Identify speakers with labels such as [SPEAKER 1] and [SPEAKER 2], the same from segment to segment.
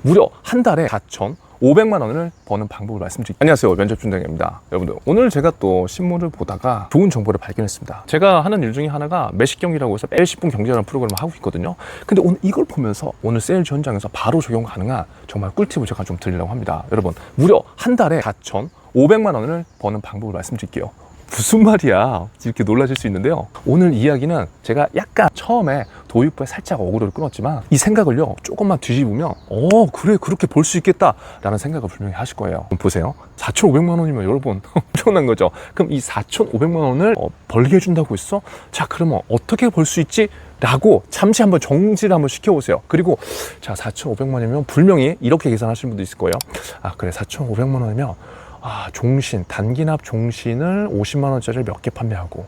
[SPEAKER 1] 무려 한 달에 4,500만 원을 버는 방법을 말씀드릴게요. 안녕하세요, 면접준댕입니다. 여러분들, 오늘 제가 또 신문을 보다가 좋은 정보를 발견했습니다. 제가 하는 일 중에 하나가 매식경기라고 해서 매일 10분 경제라는 프로그램을 하고 있거든요. 근데 오늘 이걸 보면서 오늘 세일즈 현장에서 바로 적용 가능한 정말 꿀팁을 제가 좀 드리려고 합니다. 여러분, 무려 한 달에 4,500만 원을 버는 방법을 말씀드릴게요. 무슨 말이야, 이렇게 놀라실 수 있는데요. 오늘 이야기는 제가 약간 처음에 도입부에 살짝 어그로를 끊었지만 이 생각을요 조금만 뒤집으면 그래, 그렇게 볼 수 있겠다 라는 생각을 분명히 하실 거예요. 보세요, 4,500만 원이면 여러분 엄청난 거죠. 그럼 이 4,500만 원을 벌게 해준다고 했어? 자, 그러면 어떻게 벌 수 있지? 라고 잠시 한번 정지를 한번 시켜보세요. 그리고 자, 4,500만 원이면 분명히 이렇게 계산하시는 분도 있을 거예요. 아, 그래, 4,500만 원이면 종신, 단기납 종신을 50만 원짜리를 몇 개 판매하고,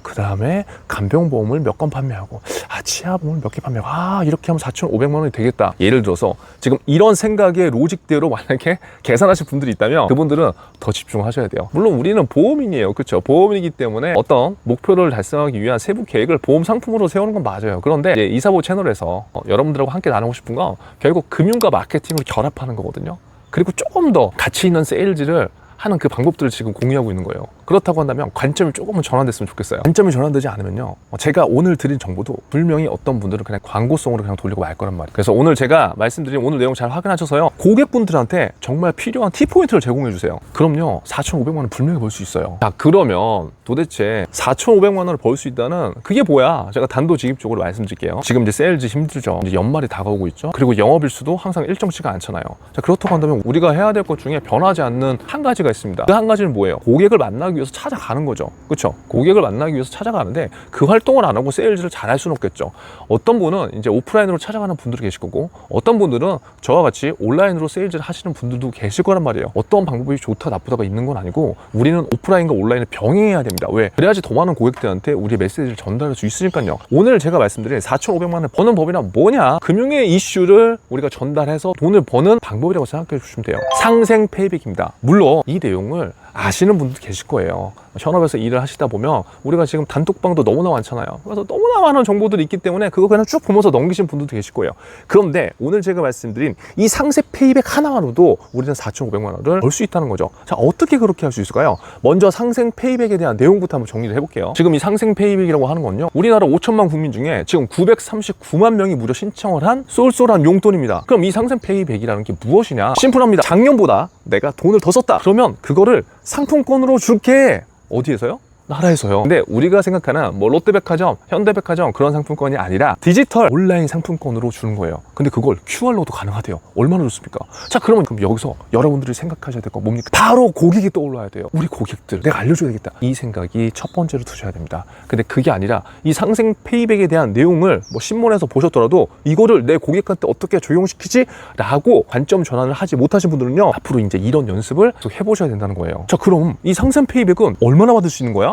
[SPEAKER 1] 그 다음에 간병보험을 몇 건 판매하고, 치아보험을 몇 개 판매하고, 이렇게 하면 4,500만 원이 되겠다. 예를 들어서 지금 이런 생각의 로직대로 만약에 계산하실 분들이 있다면 그분들은 더 집중하셔야 돼요. 물론 우리는 보험인이에요, 그렇죠? 보험이기 때문에 어떤 목표를 달성하기 위한 세부 계획을 보험 상품으로 세우는 건 맞아요. 그런데 이제 이사보 채널에서 여러분들하고 함께 나누고 싶은 건 결국 금융과 마케팅을 결합하는 거거든요. 그리고 조금 더 가치 있는 세일즈를 하는 그 방법들을 지금 공유하고 있는 거예요. 그렇다고 한다면 관점이 조금은 전환됐으면 좋겠어요. 관점이 전환되지 않으면요, 제가 오늘 드린 정보도 분명히 어떤 분들은 그냥 광고성으로 그냥 돌리고 말 거란 말이에요. 그래서 오늘 제가 말씀드린 오늘 내용 잘 확인하셔서요, 고객분들한테 정말 필요한 팁포인트를 제공해 주세요. 그럼요, 4,500만 원 분명히 벌 수 있어요. 자, 그러면 도대체 4,500만 원을 벌 수 있다는 그게 뭐야? 제가 단도직입적으로 말씀드릴게요. 지금 이제 세일즈 힘들죠. 이제 연말이 다가오고 있죠. 그리고 영업일수도 항상 일정치가 않잖아요. 자, 그렇다고 한다면 우리가 해야 될 것 중에 변하지 않는 한 가지가 있습니다. 그 한 가지는 뭐예요? 고객을 만나기 위해서 찾아가는 거죠. 그렇죠? 고객을 만나기 위해서 찾아가는데 그 활동을 안 하고 세일즈를 잘 할 수는 없겠죠. 어떤 분은 이제 오프라인으로 찾아가는 분들이 계실 거고, 어떤 분들은 저와 같이 온라인으로 세일즈를 하시는 분들도 계실 거란 말이에요. 어떤 방법이 좋다 나쁘다가 있는 건 아니고 우리는 오프라인과 온라인을 병행해야 됩니다. 왜? 그래야지 더 많은 고객들한테 우리의 메시지를 전달할 수 있으니까요. 오늘 제가 말씀드린 4,500만 원을 버는 법이란 뭐냐? 금융의 이슈를 우리가 전달해서 돈을 버는 방법이라고 생각해 주시면 돼요. 상생 페이백입니다. 물론 이 내용을 아시는 분들도 계실 거예요. 현업에서 일을 하시다 보면 우리가 지금 단톡방도 너무나 많잖아요. 그래서 너무나 많은 정보들이 있기 때문에 그거 그냥 쭉 보면서 넘기신 분들도 계실 거예요. 그런데 오늘 제가 말씀드린 이 상세 페이백 하나만으로도 우리는 4,500만 원을 벌 수 있다는 거죠. 자, 어떻게 그렇게 할 수 있을까요? 먼저 상생 페이백에 대한 내용부터 한번 정리를 해볼게요. 지금 이 상생 페이백이라고 하는 건요, 우리나라 5천만 국민 중에 지금 939만 명이 무려 신청을 한 쏠쏠한 용돈입니다. 그럼 이 상생 페이백이라는 게 무엇이냐? 심플합니다. 작년보다 내가 돈을 더 썼다. 그러면 그거를 상품권으로 줄게. 어디에서요? 나라에서요. 근데 우리가 생각하는 뭐 롯데백화점, 현대백화점 그런 상품권이 아니라 디지털 온라인 상품권으로 주는 거예요. 근데 그걸 QR로도 가능하대요. 얼마나 좋습니까? 자, 그럼 여기서 여러분들이 생각하셔야 될 거 뭡니까? 바로 고객이 떠올라야 돼요. 우리 고객들 내가 알려줘야겠다. 이 생각이 첫 번째로 두셔야 됩니다. 근데 그게 아니라 이 상생 페이백에 대한 내용을 뭐 신문에서 보셨더라도 이거를 내 고객한테 어떻게 적용시키지? 라고 관점 전환을 하지 못하신 분들은요, 앞으로 이제 이런 연습을 계속 해보셔야 된다는 거예요. 자, 그럼 이 상생 페이백은 얼마나 받을 수 있는 거야?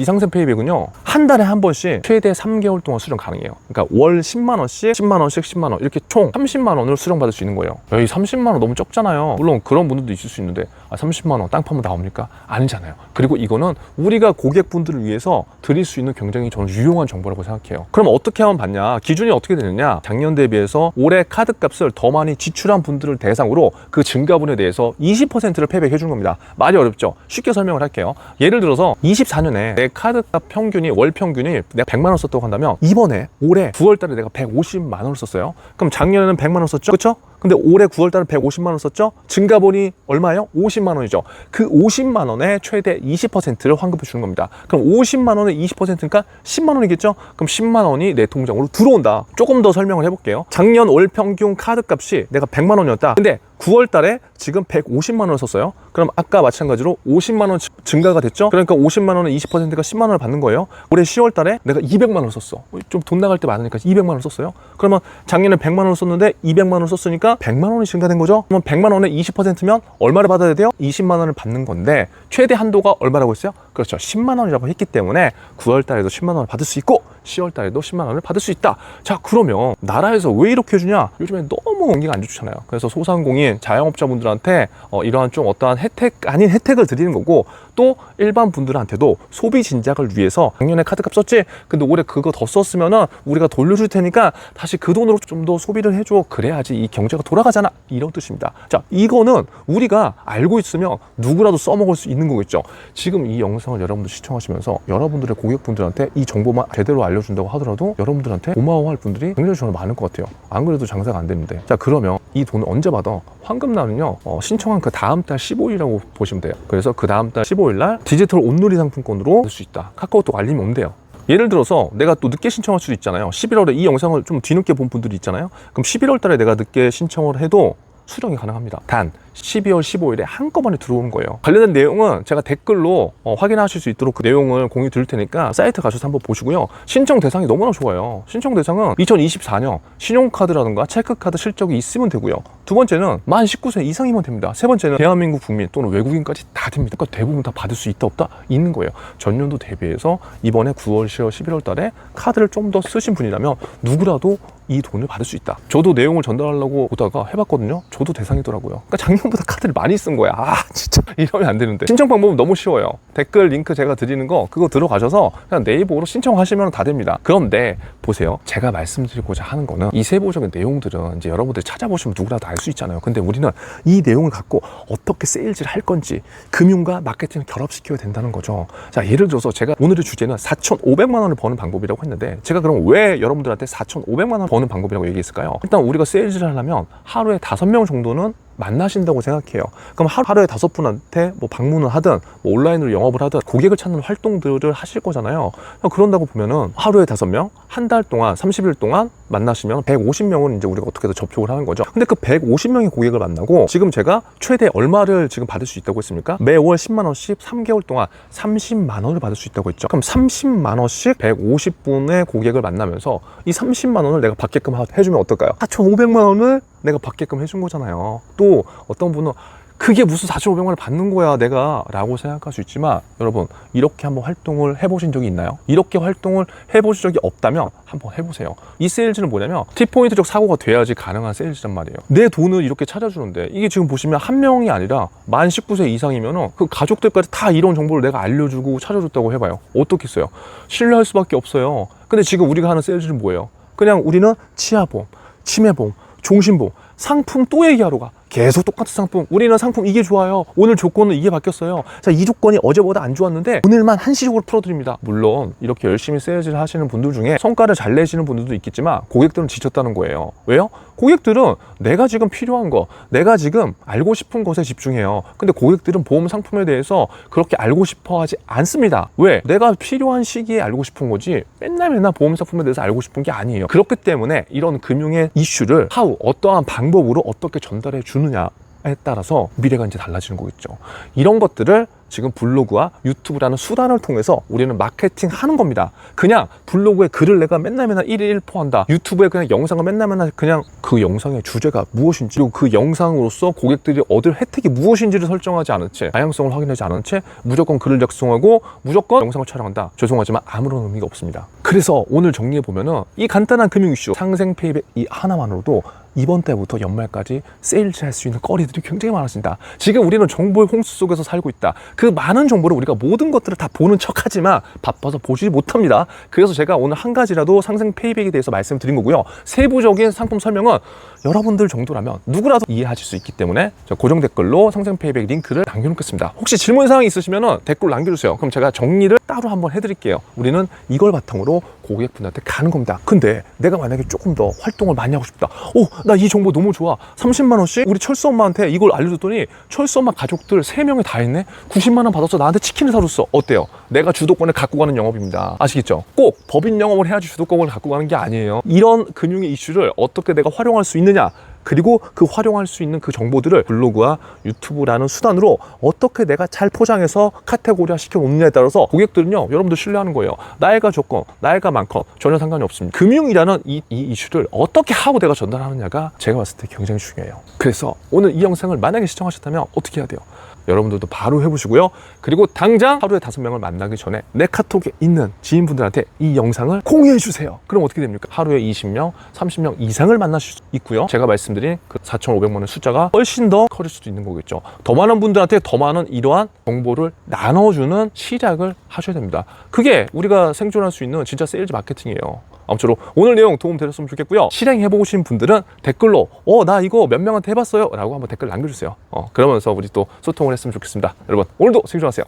[SPEAKER 1] 이 상생 페이백은요, 한 달에 한 번씩 최대 3개월 동안 수령 가능해요. 그러니까 월 10만 원씩 10만 원씩 10만 원 이렇게 총 30만 원을 수령 받을 수 있는 거예요. 이 30만 원 너무 적잖아요. 물론 그런 분들도 있을 수 있는데 30만 원 땅 파면 나옵니까? 아니잖아요. 그리고 이거는 우리가 고객분들을 위해서 드릴 수 있는 굉장히 저는 유용한 정보라고 생각해요. 그럼 어떻게 하면 받냐? 기준이 어떻게 되느냐? 작년 대비해서 올해 카드값을 더 많이 지출한 분들을 대상으로 그 증가분에 대해서 20%를 페이백해 주는 겁니다. 말이 어렵죠? 쉽게 설명을 할게요. 예를 들어서 24년에 내 카드값 평균이 월 평균이 내가 100만 원 썼다고 한다면 이번에 올해 9월 달에 내가 150만 원을 썼어요. 그럼 작년에는 100만 원 썼죠? 그렇죠? 근데 올해 9월 달에 150만 원 썼죠? 증가분이 얼마예요? 50만 원이죠. 그 50만 원에 최대 20%를 환급해 주는 겁니다. 그럼 50만 원에 20%니까 10만 원이겠죠? 그럼 10만 원이 내 통장으로 들어온다. 조금 더 설명을 해볼게요. 작년 월 평균 카드값이 내가 100만 원이었다. 근데 9월 달에 지금 150만 원을 썼어요. 그럼 아까 마찬가지로 50만 원 증가가 됐죠? 그러니까 50만 원에 20%가 10만 원을 받는 거예요. 올해 10월 달에 내가 200만 원을 썼어. 좀 돈 나갈 때 많으니까 200만 원을 썼어요. 그러면 작년에 100만 원을 썼는데 200만 원을 썼으니까 100만 원이 증가된 거죠? 그러면 100만 원에 20%면 얼마를 받아야 돼요? 20만 원을 받는 건데 최대 한도가 얼마라고 했어요? 그렇죠. 10만 원이라고 했기 때문에 9월 달에도 10만 원을 받을 수 있고 10월 달에도 10만 원을 받을 수 있다. 자, 그러면 나라에서 왜 이렇게 해주냐? 요즘에 너무 경기가 안 좋잖아요. 그래서 소상공인, 자영업자분들한테 이러한 좀 어떠한 혜택 아닌 혜택을 드리는 거고, 또 일반 분들한테도 소비 진작을 위해서 작년에 카드값 썼지? 근데 올해 그거 더 썼으면은 우리가 돌려줄 테니까 다시 그 돈으로 좀 더 소비를 해줘. 그래야지 이 경제가 돌아가잖아. 이런 뜻입니다. 자, 이거는 우리가 알고 있으면 누구라도 써먹을 수 있는 거겠죠. 지금 이 영상을 여러분들 시청하시면서 여러분들의 고객분들한테 이 정보만 제대로 알려준다고 하더라도 여러분들한테 고마워할 분들이 굉장히 저는 많을 것 같아요. 안 그래도 장사가 안 되는데. 자, 그러면 이 돈을 언제 받아? 황금날은요, 신청한 그 다음 달 15일이라고 보시면 돼요. 그래서 그 다음 달 15일날 디지털 온누리 상품권으로 받을 수 있다. 카카오톡 알림이 온대요. 예를 들어서 내가 또 늦게 신청할 수도 있잖아요. 11월에 이 영상을 좀 뒤늦게 본 분들이 있잖아요. 그럼 11월 달에 내가 늦게 신청을 해도 수령이 가능합니다. 단 12월 15일에 한꺼번에 들어오는 거예요. 관련된 내용은 제가 댓글로 확인하실 수 있도록 그 내용을 공유 드릴 테니까 사이트 가셔서 한번 보시고요. 신청 대상이 너무나 좋아요. 신청 대상은 2024년 신용카드라든가 체크카드 실적이 있으면 되고요. 두 번째는 만 19세 이상이면 됩니다. 세 번째는 대한민국 국민 또는 외국인까지 다 됩니다. 그러니까 대부분 다 받을 수 있다 없다? 있는 거예요. 전년도 대비해서 이번에 9월, 10월, 11월 달에 카드를 좀 더 쓰신 분이라면 누구라도 이 돈을 받을 수 있다. 저도 내용을 전달하려고 보다가 해봤거든요. 저도 대상이더라고요. 그러니까 작년보다 카드를 많이 쓴 거야. 아, 진짜 이러면 안 되는데. 신청 방법은 너무 쉬워요. 댓글 링크 제가 드리는 거 그거 들어가셔서 그냥 네이버로 신청하시면 다 됩니다. 그런데 보세요. 제가 말씀드리고자 하는 거는 이 세부적인 내용들은 이제 여러분들이 찾아보시면 누구라도 알 수 있잖아요. 근데 우리는 이 내용을 갖고 어떻게 세일즈를 할 건지 금융과 마케팅을 결합시켜야 된다는 거죠. 자, 예를 들어서 제가 오늘의 주제는 4,500만 원을 버는 방법이라고 했는데, 제가 그럼 왜 여러분들한테 4,500만 원 버는 방법이라고 얘기했을까요? 일단 우리가 세일즈를 하려면 하루에 5명 정도는 만나신다고 생각해요. 그럼 하루에 5분한테 뭐 방문을 하든 뭐 온라인으로 영업을 하든 고객을 찾는 활동들을 하실 거잖아요. 그런다고 보면은 하루에 5명, 한 달 동안 30일 동안 만나시면 150명은 이제 우리가 어떻게든 접촉을 하는 거죠. 근데 그 150명의 고객을 만나고 지금 제가 최대 얼마를 지금 받을 수 있다고 했습니까? 매월 10만 원씩 3개월 동안 30만 원을 받을 수 있다고 했죠. 그럼 30만 원씩 150분의 고객을 만나면서 이 30만 원을 내가 받게끔 해주면 어떨까요? 4,500만 원을 내가 받게끔 해준 거잖아요. 또 어떤 분은 그게 무슨 4,500만 원을 받는 거야 내가 라고 생각할 수 있지만, 여러분 이렇게 한번 활동을 해보신 적이 있나요? 이렇게 활동을 해보신 적이 없다면 한번 해보세요. 이 세일즈는 뭐냐면 T포인트적 사고가 돼야지 가능한 세일즈란 말이에요. 내 돈을 이렇게 찾아주는데, 이게 지금 보시면 한 명이 아니라 만 19세 이상이면은 그 가족들까지 다 이런 정보를 내가 알려주고 찾아줬다고 해봐요. 어떻겠어요? 신뢰할 수밖에 없어요. 근데 지금 우리가 하는 세일즈는 뭐예요? 그냥 우리는 치아보험, 치매보험, 종신보험, 상품 또 얘기하러 가. 계속 똑같은 상품. 우리는 상품 이게 좋아요. 오늘 조건은 이게 바뀌었어요. 자, 이 조건이 어제보다 안 좋았는데 오늘만 한시적으로 풀어드립니다. 물론 이렇게 열심히 세일즈를 하시는 분들 중에 성과를 잘 내시는 분들도 있겠지만 고객들은 지쳤다는 거예요. 왜요? 고객들은 내가 지금 필요한 거, 내가 지금 알고 싶은 것에 집중해요. 근데 고객들은 보험 상품에 대해서 그렇게 알고 싶어 하지 않습니다. 왜? 내가 필요한 시기에 알고 싶은 거지 맨날 보험 상품에 대해서 알고 싶은 게 아니에요. 그렇기 때문에 이런 금융의 이슈를 어떠한 방법으로 어떻게 전달해 주느냐에 따라서 미래가 이제 달라지는 거겠죠. 이런 것들을 지금 블로그와 유튜브라는 수단을 통해서 우리는 마케팅 하는 겁니다. 그냥 블로그에 글을 내가 맨날 1일 1포한다. 유튜브에 그냥 영상을 맨날 그냥 그 영상의 주제가 무엇인지, 그리고 그 영상으로서 고객들이 얻을 혜택이 무엇인지를 설정하지 않은 채, 다양성을 확인하지 않은 채 무조건 글을 작성하고 무조건 영상을 촬영한다. 죄송하지만 아무런 의미가 없습니다. 그래서 오늘 정리해보면은 이 간단한 금융 이슈, 상생 페이백 이 하나만으로도 이번 달부터 연말까지 세일즈 할 수 있는 거리들이 굉장히 많아진다. 지금 우리는 정보의 홍수 속에서 살고 있다. 그 많은 정보를 우리가 모든 것들을 다 보는 척하지만 바빠서 보지 못합니다. 그래서 제가 오늘 한 가지라도 상생 페이백에 대해서 말씀드린 거고요. 세부적인 상품 설명은 여러분들 정도라면 누구라도 이해하실 수 있기 때문에 고정 댓글로 상생 페이백 링크를 남겨놓겠습니다. 혹시 질문사항이 있으시면 댓글 남겨주세요. 그럼 제가 정리를 따로 한번 해드릴게요. 우리는 이걸 바탕으로 고객분한테 가는 겁니다. 근데 내가 만약에 조금 더 활동을 많이 하고 싶다. 나 이 정보 너무 좋아. 30만 원씩 우리 철수 엄마한테 이걸 알려줬더니 철수 엄마 가족들 3명이 다 했네. 90만 원 받아서 나한테 치킨을 사줬어. 어때요? 내가 주도권을 갖고 가는 영업입니다. 아시겠죠? 꼭 법인 영업을 해야지 주도권을 갖고 가는 게 아니에요. 이런 금융의 이슈를 어떻게 내가 활용할 수 있느냐, 그리고 그 활용할 수 있는 그 정보들을 블로그와 유튜브라는 수단으로 어떻게 내가 잘 포장해서 카테고리화 시켜 놓느냐에 따라서 고객들은요, 여러분들 신뢰하는 거예요. 나이가 적건 나이가 많건 전혀 상관이 없습니다. 금융이라는 이 이슈를 어떻게 하고 내가 전달하느냐가 제가 봤을 때 굉장히 중요해요. 그래서 오늘 이 영상을 만약에 시청하셨다면 어떻게 해야 돼요? 여러분들도 바로 해보시고요. 그리고 당장 하루에 5명을 만나기 전에 내 카톡에 있는 지인분들한테 이 영상을 공유해주세요. 그럼 어떻게 됩니까? 하루에 20명, 30명 이상을 만나실 수 있고요. 제가 말씀드린 그 4,500만 원의 숫자가 훨씬 더 커질 수도 있는 거겠죠. 더 많은 분들한테 더 많은 이러한 정보를 나눠주는 시작을 하셔야 됩니다. 그게 우리가 생존할 수 있는 진짜 세일즈 마케팅이에요. 아무쪼록 오늘 내용 도움 되셨으면 좋겠고요. 실행해보신 분들은 댓글로 나 이거 몇 명한테 해봤어요 라고 한번 댓글 남겨주세요. 그러면서 우리 또 소통을 했으면 좋겠습니다. 여러분 오늘도 생존하세요.